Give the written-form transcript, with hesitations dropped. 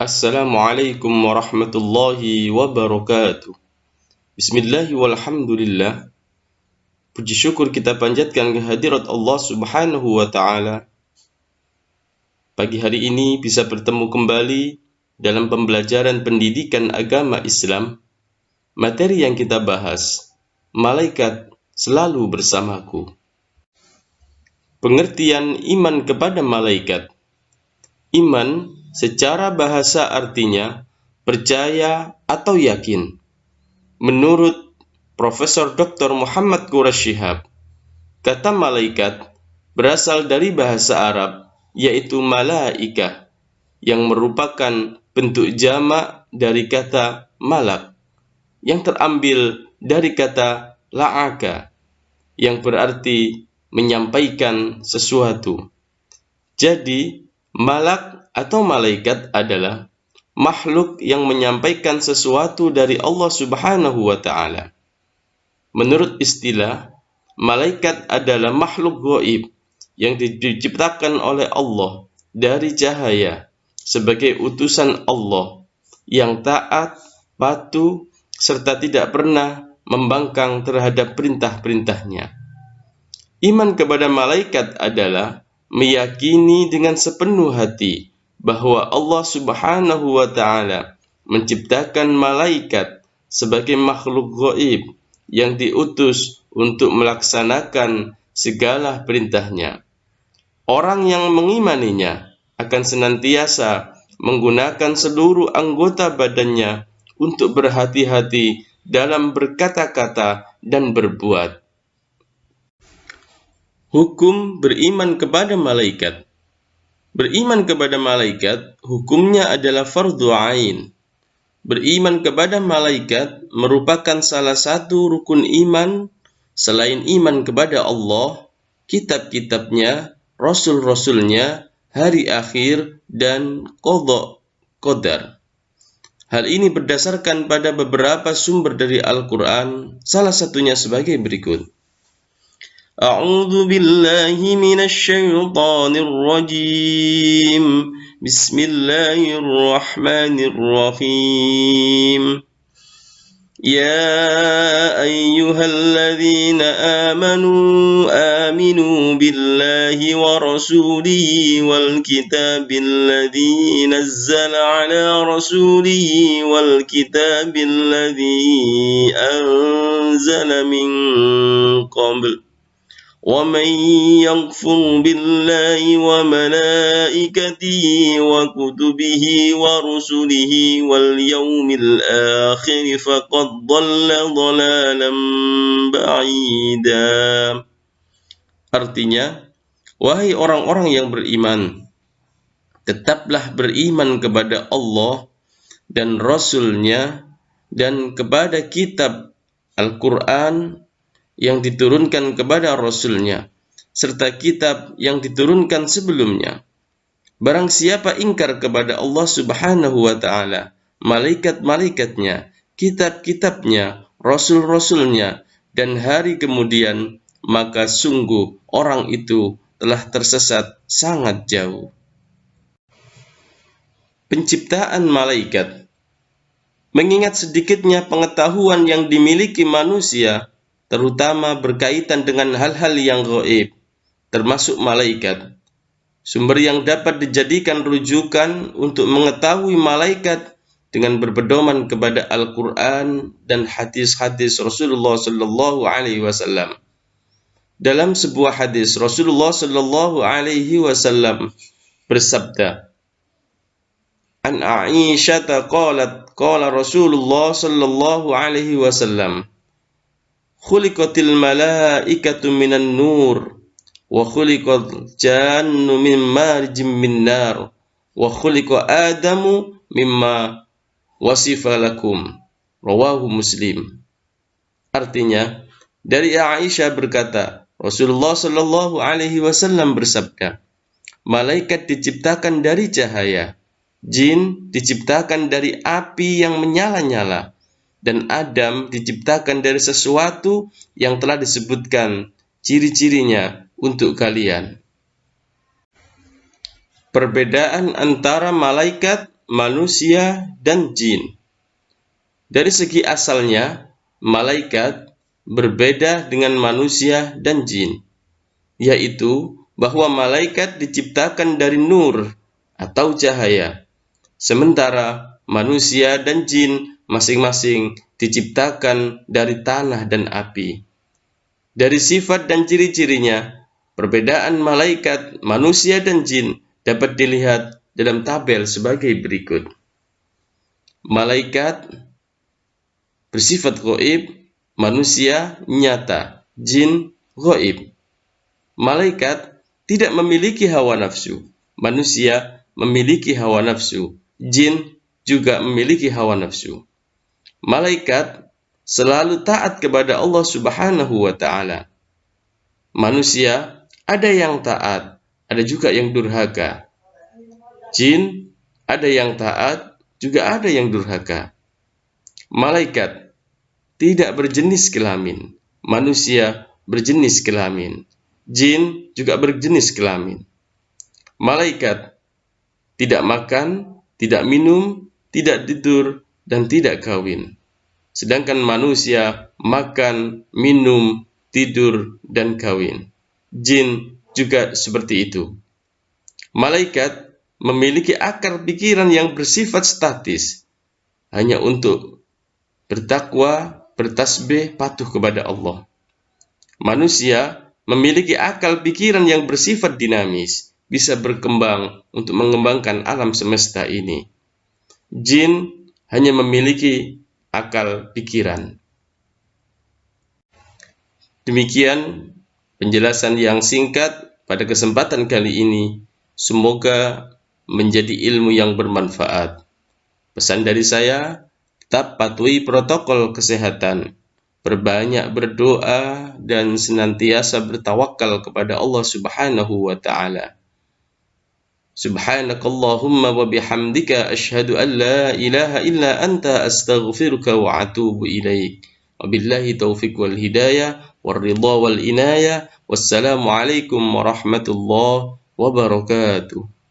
Assalamualaikum warahmatullahi wabarakatuh. Bismillahi walhamdulillah. Puji syukur kita panjatkan kehadirat Allah subhanahu wa ta'ala. Pagi hari ini bisa bertemu kembali dalam pembelajaran pendidikan agama Islam. Materi yang kita bahas, malaikat selalu bersamaku. Pengertian iman kepada malaikat. Iman secara bahasa artinya percaya atau yakin. Menurut Profesor Dr. Muhammad Quraish Shihab, kata malaikat berasal dari bahasa Arab, yaitu malaikah, yang merupakan bentuk jamak dari kata malak, yang terambil dari kata la'aka, yang berarti menyampaikan sesuatu. Jadi, malak atau malaikat adalah makhluk yang menyampaikan sesuatu dari Allah Subhanahu wa ta'ala. Menurut istilah, malaikat adalah makhluk gaib yang diciptakan oleh Allah dari cahaya sebagai utusan Allah yang taat, patuh, serta tidak pernah membangkang terhadap perintah-perintahnya. Iman kepada malaikat adalah meyakini dengan sepenuh hati bahwa Allah Subhanahu wa ta'ala menciptakan malaikat sebagai makhluk gaib yang diutus untuk melaksanakan segala perintahnya. Orang yang mengimaninya akan senantiasa menggunakan seluruh anggota badannya untuk berhati-hati dalam berkata-kata dan berbuat. Hukum beriman kepada malaikat. Beriman kepada malaikat, hukumnya adalah fardhu ain. Beriman kepada malaikat merupakan salah satu rukun iman selain iman kepada Allah, kitab-kitabnya, rasul-rasulnya, hari akhir, dan qadha qadar. Hal ini berdasarkan pada beberapa sumber dari Al-Quran, salah satunya sebagai berikut. أعوذ بالله من الشيطان الرجيم بسم الله الرحمن الرحيم يا أيها الذين آمنوا بالله ورسوله والكتاب الذي نزل على رسوله والكتاب الذي أنزل من قبل ومن يكفر بالله وملائكته وكتبه ورسله واليوم الآخر فقد ضل ضلالا بعيدا. Artinya, wahai orang-orang yang beriman, tetaplah beriman kepada Allah dan Rasul-Nya dan kepada kitab Al-Quran yang diturunkan kepada Rasul-Nya, serta kitab yang diturunkan sebelumnya. Barang siapa ingkar kepada Allah Subhanahu wa ta'ala, malaikat-malaikatnya, kitab-kitabnya, rasul-rasulnya, dan hari kemudian, maka sungguh orang itu telah tersesat sangat jauh. Penciptaan malaikat. Mengingat sedikitnya pengetahuan yang dimiliki manusia, terutama berkaitan dengan hal-hal yang gaib, termasuk malaikat. Sumber yang dapat dijadikan rujukan untuk mengetahui malaikat dengan berpedoman kepada Al-Quran dan hadis-hadis Rasulullah Sallallahu Alaihi Wasallam. Dalam sebuah hadis, Rasulullah Sallallahu Alaihi Wasallam bersabda, An Aisyata qalat, qala Rasulullah Sallallahu Alaihi Wasallam, khuliqatil malaikatu minan nur wa khuliqal jannu min marjim min nar wa khuliqa adamu mimma wasifa lakum. Rawahu Muslim. Artinya, dari Aisyah berkata, Rasulullah Shallallahu Alaihi Wasallam bersabda, malaikat diciptakan dari cahaya, jin diciptakan dari api yang menyala-nyala, dan Adam diciptakan dari sesuatu yang telah disebutkan ciri-cirinya untuk kalian. Perbedaan antara malaikat manusia dan jin. Dari segi asalnya, malaikat berbeda dengan manusia dan jin, yaitu bahwa malaikat diciptakan dari nur atau cahaya, sementara manusia dan jin masing-masing diciptakan dari tanah dan api. Dari sifat dan ciri-cirinya, perbedaan malaikat, manusia, dan jin dapat dilihat dalam tabel sebagai berikut. Malaikat bersifat ghaib, manusia nyata, jin ghaib. Malaikat tidak memiliki hawa nafsu, manusia memiliki hawa nafsu, jin juga memiliki hawa nafsu. Malaikat selalu taat kepada Allah Subhanahu wa Ta'ala. Manusia ada yang taat, ada juga yang durhaka. Jin ada yang taat, juga ada yang durhaka. Malaikat tidak berjenis kelamin, manusia berjenis kelamin, jin juga berjenis kelamin. Malaikat tidak makan, tidak minum, tidak tidur, dan tidak kawin. Sedangkan manusia makan, minum, tidur, dan kawin. Jin juga seperti itu. Malaikat memiliki akar pikiran yang bersifat statis, hanya untuk bertakwa, bertasbih, patuh kepada Allah. Manusia memiliki akal pikiran yang bersifat dinamis, bisa berkembang untuk mengembangkan alam semesta ini. Jin hanya memiliki akal pikiran. Demikian penjelasan yang singkat pada kesempatan kali ini. Semoga menjadi ilmu yang bermanfaat. Pesan dari saya, tetap patuhi protokol kesehatan, berbanyak berdoa, dan senantiasa bertawakal kepada Allah Subhanahu wa Ta'ala. Subhanakallahumma wa bihamdika asyhadu an la ilaha illa anta astaghfiruka wa atubu ilaik. Wabillahi taufiq wal hidayah wal ridha wal inayah. Wassalamu alaikum warahmatullahi wabarakatuh.